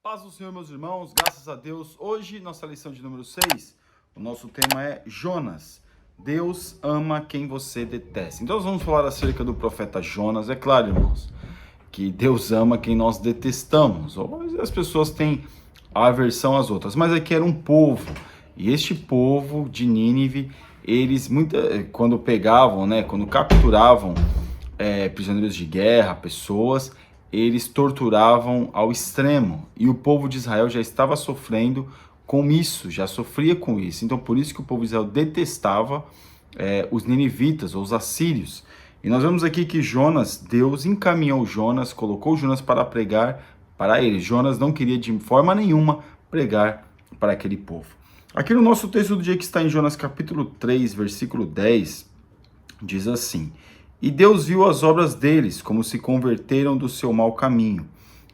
Paz do Senhor, meus irmãos, graças a Deus. Hoje, nossa lição de número 6, o nosso tema é Jonas. Deus ama quem você detesta. Então, nós vamos falar acerca do profeta Jonas. É claro, irmãos, que Deus ama quem nós detestamos. Ou as pessoas têm aversão às outras. Mas aqui era um povo. E este povo de Nínive, eles, quando pegavam, quando capturavam prisioneiros de guerra, pessoas, eles torturavam ao extremo, e o povo de Israel já estava sofrendo com isso, já sofria com isso. Então, por isso que o povo de Israel detestava os ninivitas, ou os assírios. E nós vemos aqui que Jonas, Deus encaminhou Jonas, colocou Jonas para pregar para eles. Jonas não queria de forma nenhuma pregar para aquele povo. Aqui no nosso texto do dia, que está em Jonas capítulo 3, versículo 10, diz assim: E Deus viu as obras deles, como se converteram do seu mau caminho.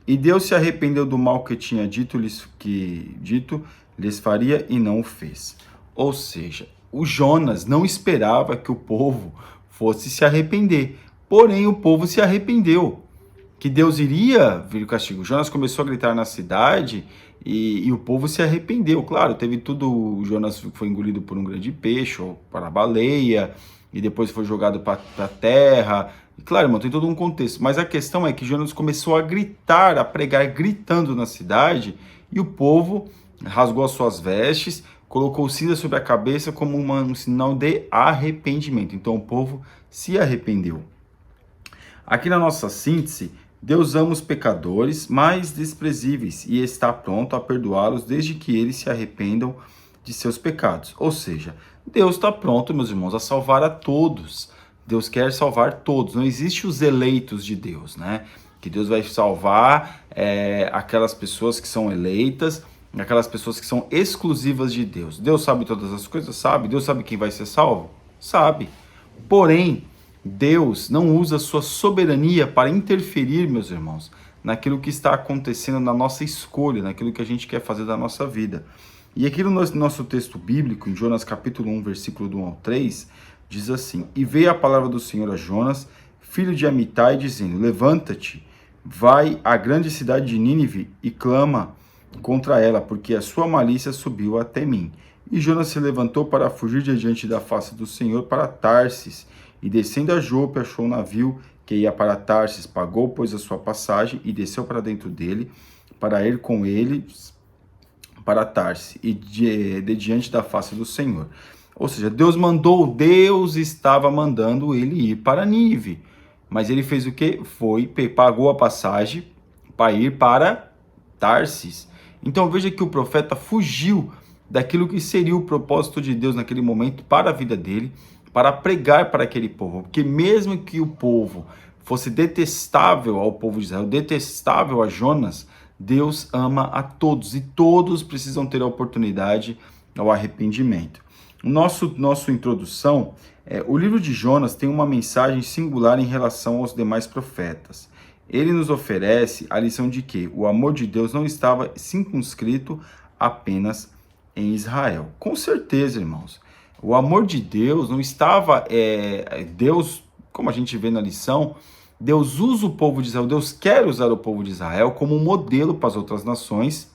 E Deus se arrependeu do mal que tinha dito lhes faria, e não o fez. Ou seja, o Jonas não esperava que o povo fosse se arrepender. Porém, o povo se arrependeu. Que Deus iria vir o castigo. Jonas começou a gritar na cidade e o povo se arrependeu. Claro, teve tudo. O Jonas foi engolido por um grande peixe, ou para a baleia, e depois foi jogado para a terra. E claro, irmão, tem todo um contexto. Mas a questão é que Jonas começou a gritar, a pregar, gritando na cidade, e o povo rasgou as suas vestes, colocou cinza sobre a cabeça como um sinal de arrependimento. Então o povo se arrependeu. Aqui na nossa síntese, Deus ama os pecadores mais desprezíveis e está pronto a perdoá-los desde que eles se arrependam de seus pecados. Ou seja, Deus está pronto, meus irmãos, a salvar a todos. Deus quer salvar todos. Não existe os eleitos de Deus, né? Que Deus vai salvar aquelas pessoas que são eleitas, aquelas pessoas que são exclusivas de Deus. Deus sabe todas as coisas? Sabe. Deus sabe quem vai ser salvo? Sabe. Porém, Deus não usa sua soberania para interferir, meus irmãos, naquilo que está acontecendo na nossa escolha, naquilo que a gente quer fazer da nossa vida. E aqui no nosso texto bíblico, em Jonas capítulo 1, versículo do 1 ao 3, diz assim: E veio a palavra do Senhor a Jonas, filho de Amitai, dizendo: Levanta-te, vai à grande cidade de Nínive e clama contra ela, porque a sua malícia subiu até mim. E Jonas se levantou para fugir de diante da face do Senhor para Tarsis, e descendo a Jope, achou um navio que ia para Tarsis, pagou, pois, a sua passagem, e desceu para dentro dele, para ir com ele para Tarsis, e de diante da face do Senhor. Ou seja, Deus estava mandando ele ir para Nínive. Mas ele fez o quê? Pagou a passagem para ir para Tarsis. Então veja que o profeta fugiu daquilo que seria o propósito de Deus naquele momento para a vida dele, para pregar para aquele povo. Porque mesmo que o povo fosse detestável ao povo de Israel, detestável a Jonas, Deus ama a todos, e todos precisam ter a oportunidade ao arrependimento. Nossa introdução, o livro de Jonas tem uma mensagem singular em relação aos demais profetas. Ele nos oferece a lição de que o amor de Deus não estava circunscrito apenas em Israel. Com certeza, irmãos, o amor de Deus não estava... Deus, como a gente vê na lição, Deus usa o povo de Israel, Deus quer usar o povo de Israel como um modelo para as outras nações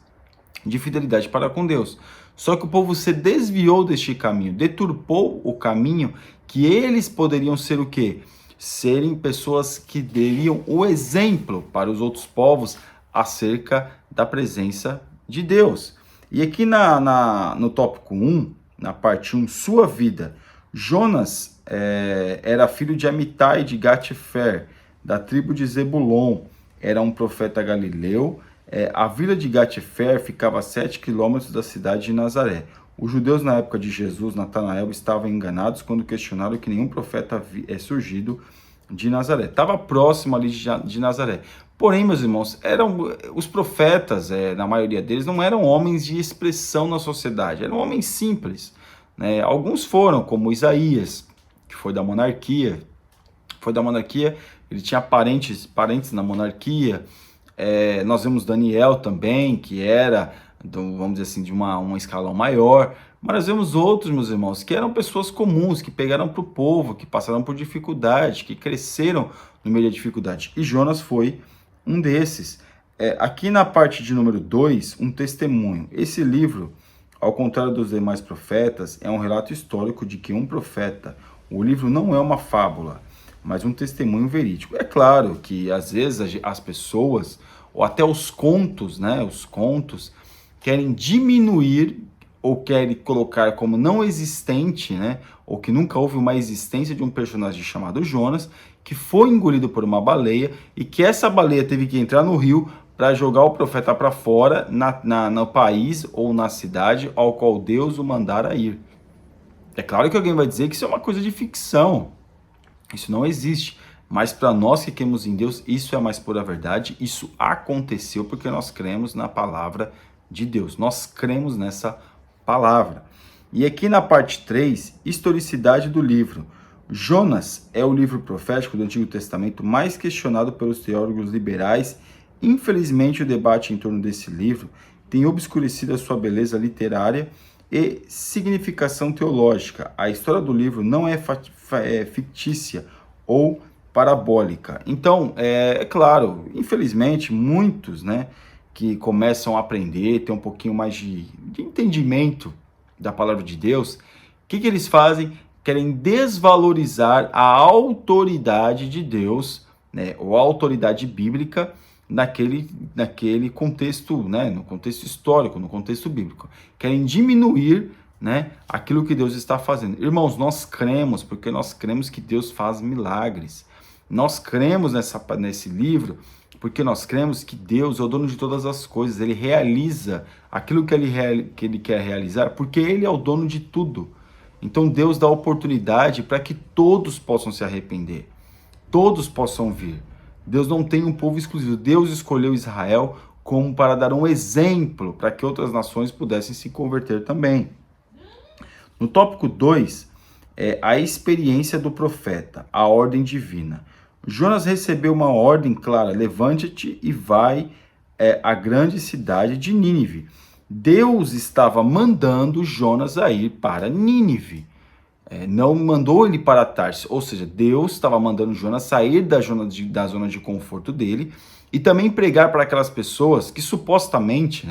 de fidelidade para com Deus. Só que o povo se desviou deste caminho, deturpou o caminho que eles poderiam ser o quê? Serem pessoas que dariam o exemplo para os outros povos acerca da presença de Deus. E aqui no tópico 1, na parte 1, sua vida, Jonas era filho de Amitai de Gat-Hefer, da tribo de Zebulon, era um profeta galileu. A vila de Gat-Hefer ficava a 7 quilômetros da cidade de Nazaré. Os judeus na época de Jesus, Natanael, estavam enganados quando questionaram que nenhum profeta surgido de Nazaré. Estava próximo ali de Nazaré. Porém, meus irmãos, os profetas, na maioria deles, não eram homens de expressão na sociedade, eram homens simples, né? Alguns foram, como Isaías, que foi da monarquia, ele tinha parentes na monarquia. Nós vemos Daniel também, que era, vamos dizer assim, de um escalão maior. Mas nós vemos outros, meus irmãos, que eram pessoas comuns, que pegaram para o povo, que passaram por dificuldade, que cresceram no meio da dificuldade. E Jonas foi um desses. Aqui na parte de número 2, um testemunho. Esse livro, ao contrário dos demais profetas, é um relato histórico de que um profeta. O livro não é uma fábula, mas um testemunho verídico. É claro que às vezes as pessoas, ou até os contos, né, os contos, querem diminuir ou querem colocar como não existente, né, ou que nunca houve uma existência de um personagem chamado Jonas, que foi engolido por uma baleia e que essa baleia teve que entrar no rio para jogar o profeta para fora no país ou na cidade ao qual Deus o mandara ir. É claro que alguém vai dizer que isso é uma coisa de ficção, isso não existe, mas para nós que cremos em Deus, isso é a mais pura verdade, isso aconteceu porque nós cremos na palavra de Deus, nós cremos nessa palavra. E aqui na parte 3, historicidade do livro. Jonas é o livro profético do Antigo Testamento mais questionado pelos teólogos liberais. Infelizmente, o debate em torno desse livro tem obscurecido a sua beleza literária e significação teológica. A história do livro não é fictícia ou parabólica. Então, é claro, infelizmente, muitos, né, que começam a aprender, ter um pouquinho mais de entendimento da palavra de Deus, o que eles fazem? Querem desvalorizar a autoridade de Deus, né, ou a autoridade bíblica naquele contexto, né, no contexto histórico, no contexto bíblico. Querem diminuir, né, aquilo que Deus está fazendo. Irmãos, nós cremos, porque nós cremos que Deus faz milagres. Nós cremos nesse livro, porque nós cremos que Deus é o dono de todas as coisas. Ele realiza aquilo que ele quer realizar, porque Ele é o dono de tudo. Então Deus dá oportunidade para que todos possam se arrepender, todos possam vir. Deus não tem um povo exclusivo. Deus escolheu Israel como para dar um exemplo para que outras nações pudessem se converter também. No tópico 2, é a experiência do profeta, a ordem divina. Jonas recebeu uma ordem clara: levante-te e vai à grande cidade de Nínive. Deus estava mandando Jonas a ir para Nínive. Não mandou ele para Tarsis, ou seja, Deus estava mandando Jonas sair da zona de conforto dele e também pregar para aquelas pessoas que supostamente,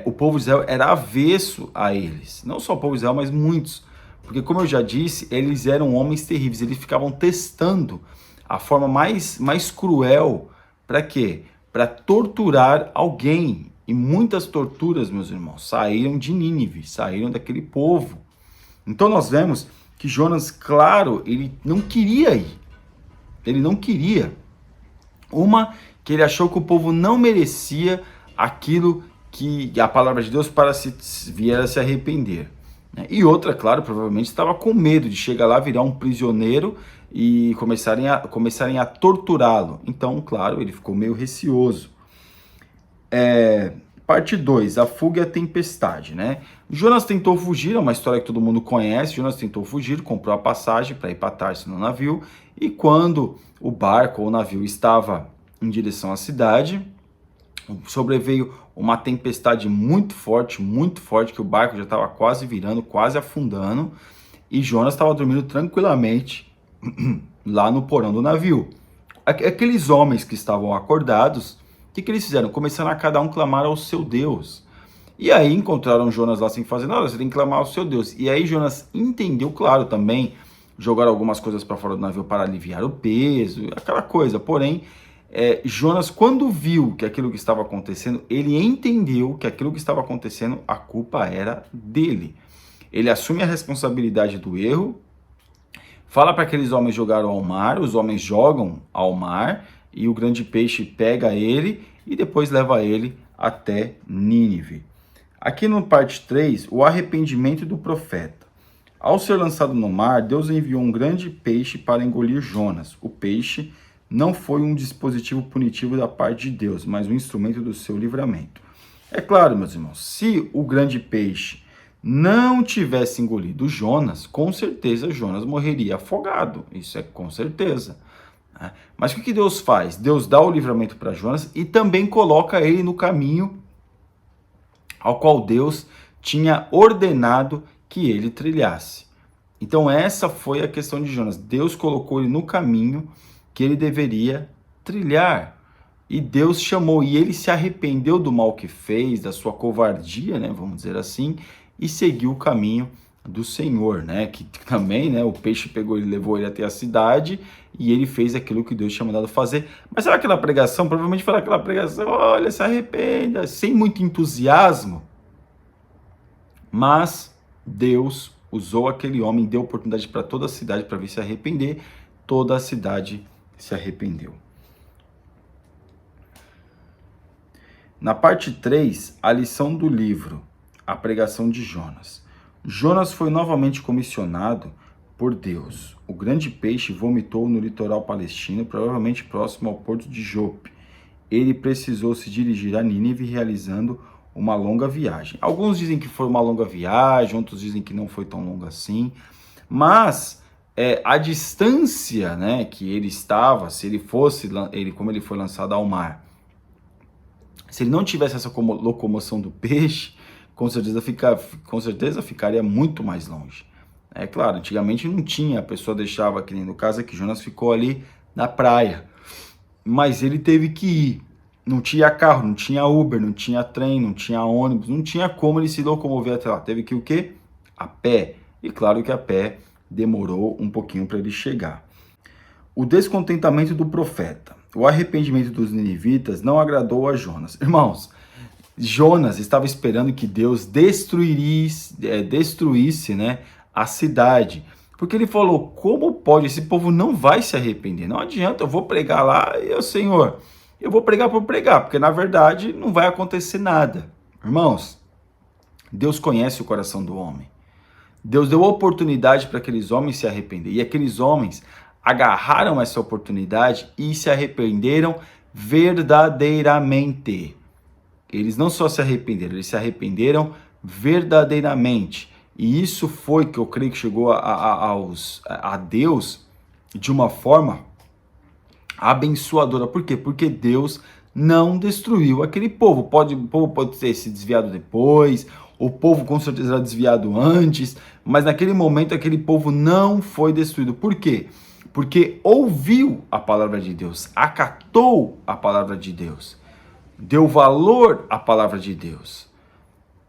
o povo de Israel era avesso a eles. Não só o povo de Israel, mas muitos. Porque, como eu já disse, eles eram homens terríveis, eles ficavam testando a forma mais cruel, para quê? Para torturar alguém. E muitas torturas, meus irmãos, saíram de Nínive, saíram daquele povo. Então nós vemos que Jonas, claro, ele não queria ir. Ele não queria. Que ele achou que o povo não merecia aquilo que a palavra de Deus para vier a se arrepender. E outra, claro, provavelmente estava com medo de chegar lá, virar um prisioneiro e começarem a torturá-lo. Então, claro, ele ficou meio receoso. Parte 2, a fuga e a tempestade, né? Jonas tentou fugir, é uma história que todo mundo conhece. Jonas tentou fugir, comprou a passagem para ir para Tarso no navio, e quando o barco ou o navio estava em direção à cidade, sobreveio uma tempestade muito forte, que o barco já estava quase virando, quase afundando, e Jonas estava dormindo tranquilamente lá no porão do navio. Aqueles homens que estavam acordados, o que eles fizeram? Começaram a cada um clamar ao seu Deus. E aí encontraram Jonas lá sem fazer nada, você tem que clamar ao seu Deus. E aí Jonas entendeu, claro, também jogaram algumas coisas para fora do navio para aliviar o peso, aquela coisa. Porém, Jonas, quando viu que aquilo que estava acontecendo, ele entendeu que aquilo que estava acontecendo, a culpa era dele. Ele assume a responsabilidade do erro, fala para aqueles homens jogarem ao mar, os homens jogam ao mar, e o grande peixe pega ele e depois leva ele até Nínive. Aqui no parte 3, o arrependimento do profeta. Ao ser lançado no mar, Deus enviou um grande peixe para engolir Jonas. O peixe não foi um dispositivo punitivo da parte de Deus, mas um instrumento do seu livramento. É claro, meus irmãos, se o grande peixe não tivesse engolido Jonas, com certeza Jonas morreria afogado. Isso é com certeza. Mas o que Deus faz? Deus dá o livramento para Jonas e também coloca ele no caminho ao qual Deus tinha ordenado que ele trilhasse. Então essa foi a questão de Jonas. Deus colocou ele no caminho que ele deveria trilhar. E Deus chamou, e ele se arrependeu do mal que fez, da sua covardia, né, vamos dizer assim, e seguiu o caminho do Senhor, né, que também, né, o peixe pegou ele, levou ele até a cidade, e ele fez aquilo que Deus tinha mandado fazer. Mas sabe aquela pregação? Provavelmente foi aquela pregação, olha, se arrependa, sem muito entusiasmo. Mas Deus usou aquele homem, deu oportunidade para toda a cidade para vir se arrepender, toda a cidade se arrependeu. Na parte 3, a lição do livro, a pregação de Jonas. Jonas foi novamente comissionado por Deus. O grande peixe vomitou no litoral palestino, provavelmente próximo ao porto de Jope. Ele precisou se dirigir a Nínive, realizando uma longa viagem. Alguns dizem que foi uma longa viagem, outros dizem que não foi tão longa assim, mas a distância, né, que ele estava, se ele fosse, como ele foi lançado ao mar, se ele não tivesse essa locomoção do peixe, com certeza ficaria muito mais longe. É claro, antigamente não tinha, a pessoa deixava, que nem no caso aqui, Jonas ficou ali na praia, mas ele teve que ir. Não tinha carro, não tinha Uber, não tinha trem, não tinha ônibus, não tinha como ele se locomover até lá. Teve que ir o quê? A pé. E claro que a pé demorou um pouquinho para ele chegar. O descontentamento do profeta. O arrependimento dos ninivitas não agradou a Jonas. Irmãos, Jonas estava esperando que Deus destruísse, né, a cidade. Porque ele falou, como pode? Esse povo não vai se arrepender. Não adianta, eu vou pregar lá e o Senhor, eu vou pregar por pregar, porque na verdade não vai acontecer nada. Irmãos, Deus conhece o coração do homem. Deus deu oportunidade para aqueles homens se arrepender. E aqueles homens agarraram essa oportunidade e se arrependeram verdadeiramente. Eles não só se arrependeram, eles se arrependeram verdadeiramente. E isso foi que eu creio que chegou a Deus de uma forma abençoadora. Por quê? Porque Deus não destruiu aquele povo. O povo pode ter se desviado depois, o povo com certeza era desviado antes, mas naquele momento aquele povo não foi destruído. Por quê? Porque ouviu a palavra de Deus, acatou a palavra de Deus, deu valor à palavra de Deus.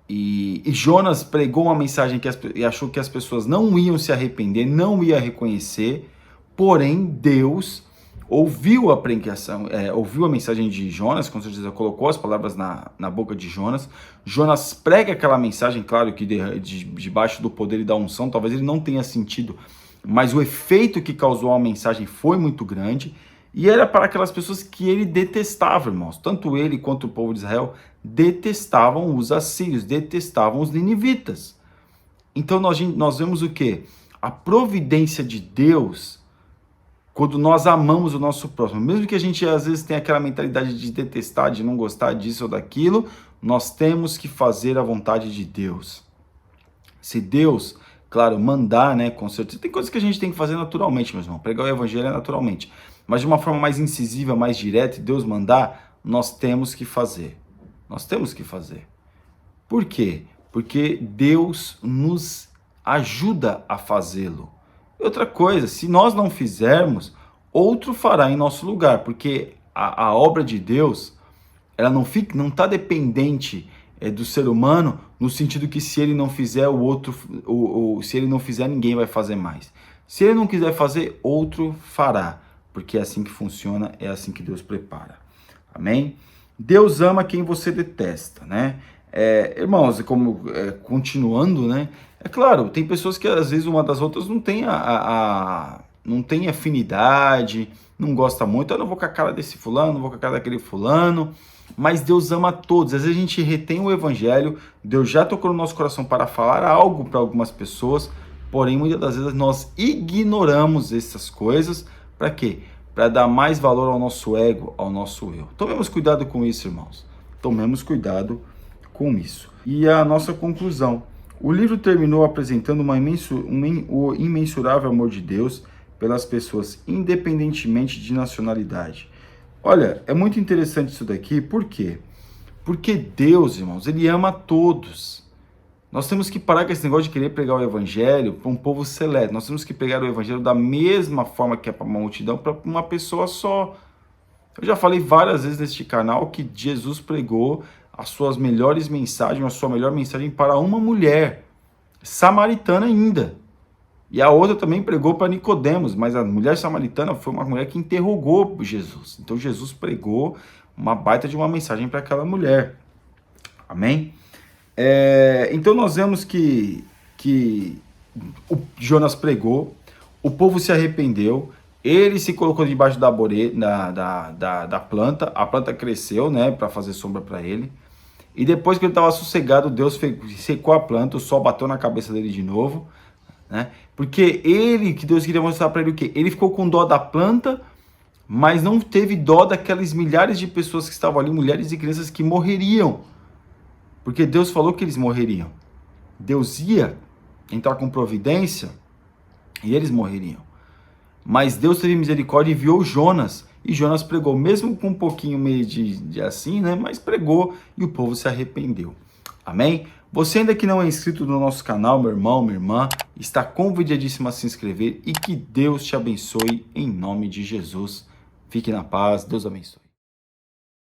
E Jonas pregou uma mensagem e achou que as pessoas não iam se arrepender, não iam reconhecer, porém Deus ouviu a pregação, ouviu a mensagem de Jonas, com certeza colocou as palavras na boca de Jonas. Jonas prega aquela mensagem, claro que debaixo do poder e da unção, talvez ele não tenha sentido, mas o efeito que causou a mensagem foi muito grande, e era para aquelas pessoas que ele detestava, irmãos. Tanto ele quanto o povo de Israel detestavam os assírios, detestavam os ninivitas. Então nós vemos o quê? A providência de Deus, quando nós amamos o nosso próximo. Mesmo que a gente às vezes tenha aquela mentalidade de detestar, de não gostar disso ou daquilo, nós temos que fazer a vontade de Deus. Se Deus, claro, mandar, né, com certeza, tem coisas que a gente tem que fazer naturalmente, meu irmão. Pregar o evangelho é naturalmente. Mas de uma forma mais incisiva, mais direta, e Deus mandar, nós temos que fazer. Nós temos que fazer. Por quê? Porque Deus nos ajuda a fazê-lo. Outra coisa, se nós não fizermos, outro fará em nosso lugar, porque a obra de Deus, ela não está dependente do ser humano, no sentido que se ele não fizer, se ele não fizer, ninguém vai fazer mais. Se ele não quiser fazer, outro fará, porque é assim que funciona, é assim que Deus prepara. Amém? Deus ama quem você detesta, né? Irmãos, continuando, né? É claro, tem pessoas que às vezes uma das outras não tem não tem afinidade, não gosta muito, eu não vou com a cara desse fulano, não vou com a cara daquele fulano, mas Deus ama todos. Às vezes a gente retém o evangelho, Deus já tocou no nosso coração para falar algo para algumas pessoas, porém muitas das vezes nós ignoramos essas coisas. Para quê? Para dar mais valor ao nosso ego, ao nosso eu. Tomemos cuidado com isso, irmãos. Tomemos cuidado com isso. E a nossa conclusão. O livro terminou apresentando o imensurável amor de Deus pelas pessoas, independentemente de nacionalidade. Olha, é muito interessante isso daqui, por quê? Porque Deus, irmãos, Ele ama todos. Nós temos que parar com esse negócio de querer pregar o evangelho para um povo seleto. Nós temos que pregar o evangelho da mesma forma que é para uma multidão, para uma pessoa só. Eu já falei várias vezes neste canal que Jesus pregou as suas melhores mensagens, a sua melhor mensagem para uma mulher, samaritana ainda. E a outra também pregou para Nicodemos, mas a mulher samaritana foi uma mulher que interrogou Jesus. Então Jesus pregou uma baita de uma mensagem para aquela mulher. Amém? Então nós vemos que o Jonas pregou, o povo se arrependeu, ele se colocou debaixo da planta, a planta cresceu, né, para fazer sombra para ele. E depois que ele estava sossegado, Deus secou a planta, o sol bateu na cabeça dele de novo, né? Porque que Deus queria mostrar para ele o quê? Ele ficou com dó da planta, mas não teve dó daquelas milhares de pessoas que estavam ali, mulheres e crianças que morreriam. Porque Deus falou que eles morreriam. Deus ia entrar com providência e eles morreriam. Mas Deus teve misericórdia e enviou Jonas. E Jonas pregou, mesmo com um pouquinho meio de assim, né? Mas pregou e o povo se arrependeu. Amém? Você ainda que não é inscrito no nosso canal, meu irmão, minha irmã, está convidadíssimo a se inscrever e que Deus te abençoe em nome de Jesus. Fique na paz, Deus abençoe.